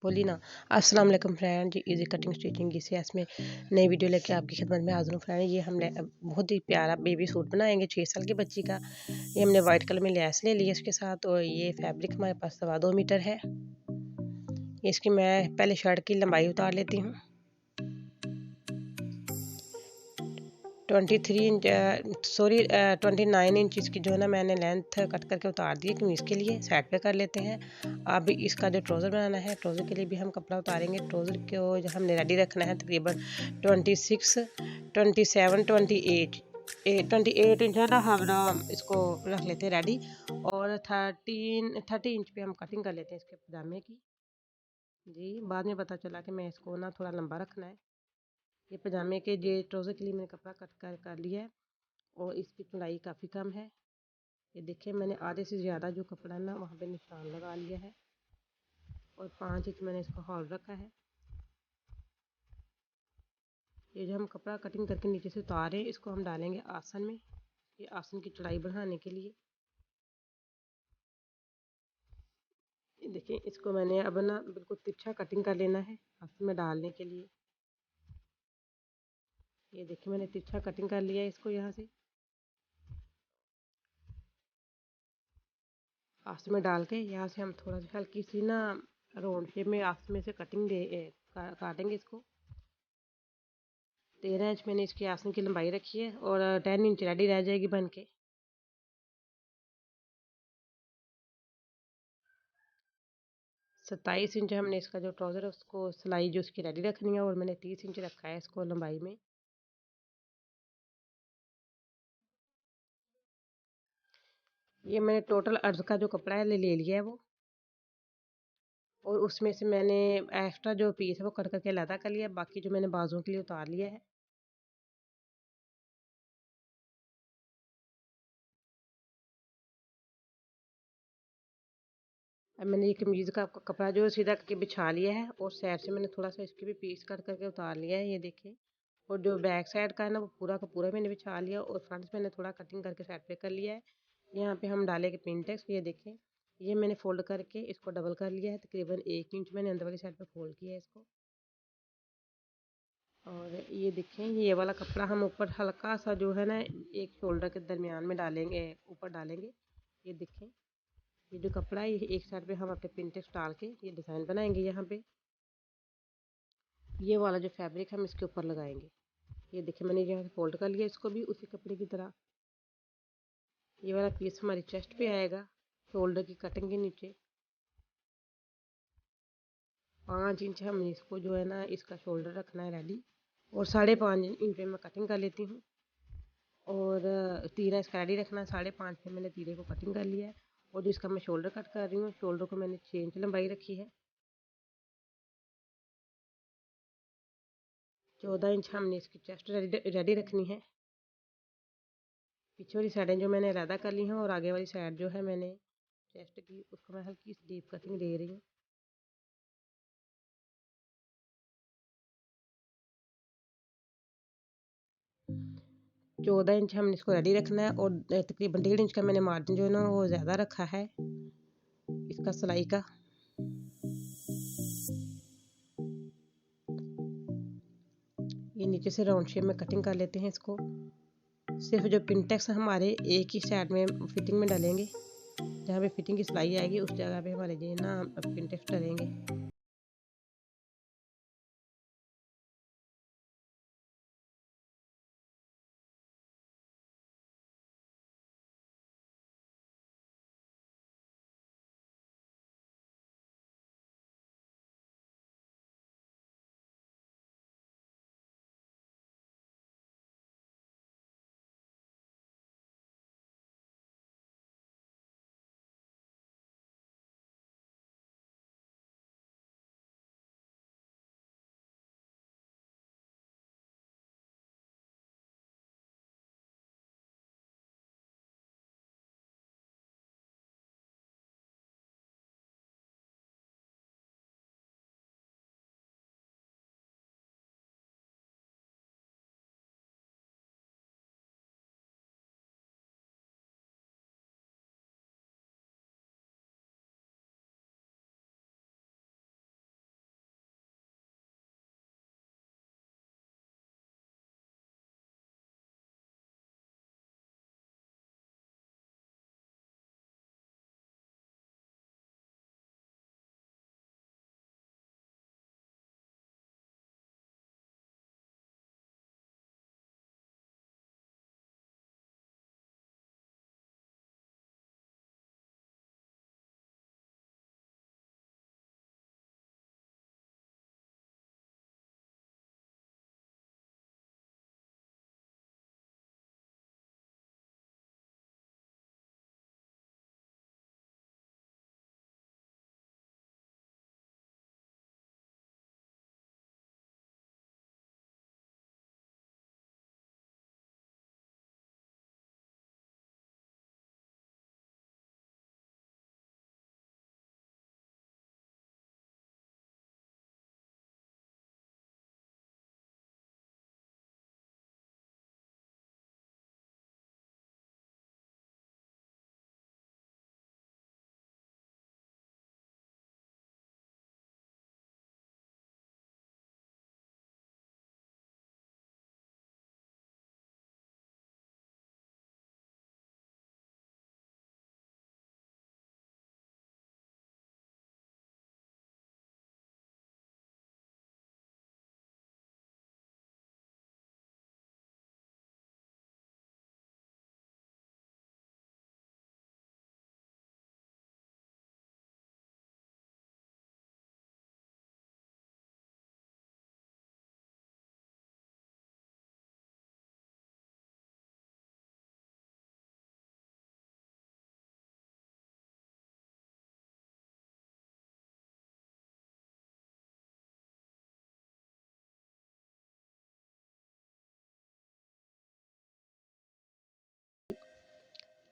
बोली ना। अस्सलाम वालेकुम फ्रेंड जी, इजी कटिंग स्टिचिंग की सियास में नई वीडियो लेके आपकी खिदमत में हाजिर हूँ फ्रेंड। ये हमने बहुत ही प्यारा बेबी सूट बनाएंगे 6 साल की बच्ची का। ये हमने वाइट कलर में लैस ले ली है इसके साथ, और ये फैब्रिक हमारे पास 2.25 मीटर है। इसकी मैं पहले शर्ट की लंबाई उतार लेती हूँ। 29 इंच इसकी जो है ना मैंने लेंथ कट करके उतार दी है कमीज़ के लिए। साइड पे कर लेते हैं। अब इसका जो ट्राउज़र बनाना है, ट्राउज़र के लिए भी हम कपड़ा उतारेंगे। ट्राउज़र को जो हमने रेडी रखना है तकरीबन 26, 27, 28 इंच है ना, हम ना इसको रख लेते हैं रेडी। और 30 इंच पे हम कटिंग कर लेते हैं इसके पजामे की। जी, बाद में पता चला कि मैं इसको ना थोड़ा लंबा रखना है। ये पजामे के जो ट्राउज़र के लिए मैंने कपड़ा कट कर लिया है, और इसकी चौड़ाई काफ़ी कम है। ये देखिए, मैंने आधे से ज़्यादा जो कपड़ा है ना वहाँ पे निशान लगा लिया है, और 5 इंच मैंने इसका हॉल रखा है। ये जो हम कपड़ा कटिंग करके नीचे से उतारे हैं, इसको हम डालेंगे आसन में, ये आसन की चौड़ाई बढ़ाने के लिए। ये देखिए, इसको मैंने अब ना बिल्कुल तिरछा कटिंग कर लेना है आसन में डालने के लिए। ये देखिए, मैंने तिरछा कटिंग कर लिया है इसको। यहाँ से आसन में डाल के यहाँ से हम थोड़ा सा हल्की सी ना राउंड शेप में आसन में से कटिंग काटेंगे इसको। 13 इंच मैंने इसकी आसन की लंबाई रखी है, और 10 इंच रेडी रह जाएगी बन के। 27 इंच हमने इसका जो ट्राउज़र है उसको सिलाई जो उसकी रेडी रखनी है, और मैंने 30 इंच रखा है इसको लंबाई में। ये मैंने टोटल अर्ज का जो कपड़ा है ले लिया है वो, और उसमें से मैंने एक्स्ट्रा जो पीस है वो कट करके अलग कर लिया है। बाकी जो मैंने बाजुओं के लिए उतार लिया है। अब मैंने ये कमीज़ का कपड़ा जो सीधा करके बिछा लिया है, और साइड से मैंने थोड़ा सा इसके भी पीस कट करके उतार लिया है, ये देखिए। और जो बैक साइड का है ना वो पूरा का पूरा मैंने बिछा लिया, और फ्रंट से मैंने थोड़ा कटिंग करके साइड पे कर लिया है। यहाँ पे हम डालेंगे पिनटेक्स। ये देखें, ये मैंने फोल्ड करके इसको डबल कर लिया है। तकरीबन 1 इंच मैंने अंदर वाली साइड पे फोल्ड किया है इसको। और ये देखें, ये वाला कपड़ा हम ऊपर हल्का सा जो है ना एक शोल्डर के दरमियान में डालेंगे, ऊपर डालेंगे। ये देखें, ये जो कपड़ा है ये एक साइड पे हम अपने पिनटेक्स डाल के ये डिज़ाइन बनाएंगे। यहाँ पे ये वाला जो फैब्रिक हम इसके ऊपर लगाएंगे। ये देखिए, मैंने यहाँ से फोल्ड कर लिया इसको भी उसी कपड़े की तरह। ये वाला पीस हमारी चेस्ट पे आएगा, शोल्डर की कटिंग के नीचे। 5 इंच हम इसको जो है ना इसका शोल्डर रखना है रेडी, और 5.5 इंच पे मैं कटिंग कर लेती हूँ। और तीरा इसका रेडी रखना है। 5.5 पे मैंने तीरे को कटिंग कर लिया है, और जो इसका मैं शोल्डर कट कर रही हूँ, शोल्डर को मैंने 6 इंच लंबाई रखी है। 14 इंच हमने इसकी चेस्ट रेडी रखनी है। पीछे वाली साइडें जो मैंने अलहदा कर ली हैं, और आगे वाली साइड जो है मैंने चेस्ट की उसको मैं हल्की सी डीप कटिंग दे रही हूँ। 14 इंच हमने इसको रेडी रखना है, और तकरीबन 1.5 इंच का मैंने मार्जिन जो है ना वो ज़्यादा रखा है इसका सिलाई का। ये नीचे से राउंड शेप में कटिंग कर लेते हैं इसको। सिर्फ जो पिनटेक्स हमारे एक ही साइड में फिटिंग में डालेंगे, जहाँ पे फिटिंग की सिलाई आएगी उस जगह पे हमारे जो ना पिनटेक्स डालेंगे।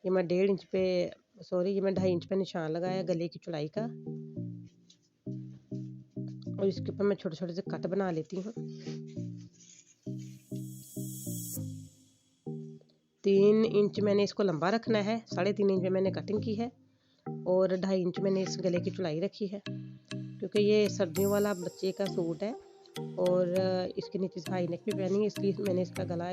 ये मैं 1.5 इंच पे ये मैं 2.5 इंच पे निशान लगाया गले की चौड़ाई का, और इसके ऊपर मैं छोटे छोटे से कट बना लेती हूँ। 3 इंच मैंने इसको लंबा रखना है, 3.5 इंच में मैंने कटिंग की है, और 2.5 इंच मैंने इस गले की चौड़ाई रखी है, क्योंकि ये सर्दियों वाला बच्चे का सूट है और इसके नीचे से हाई नेक भी पहनी है, इसलिए मैंने इसका गला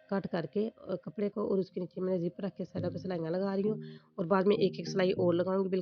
कट करके कपड़े को, और उसके नीचे मैंने जिप रख के साइडों पे सिलाइयाँ लगा रही हूँ, और बाद में एक एक सिलाई और लगाऊंगी।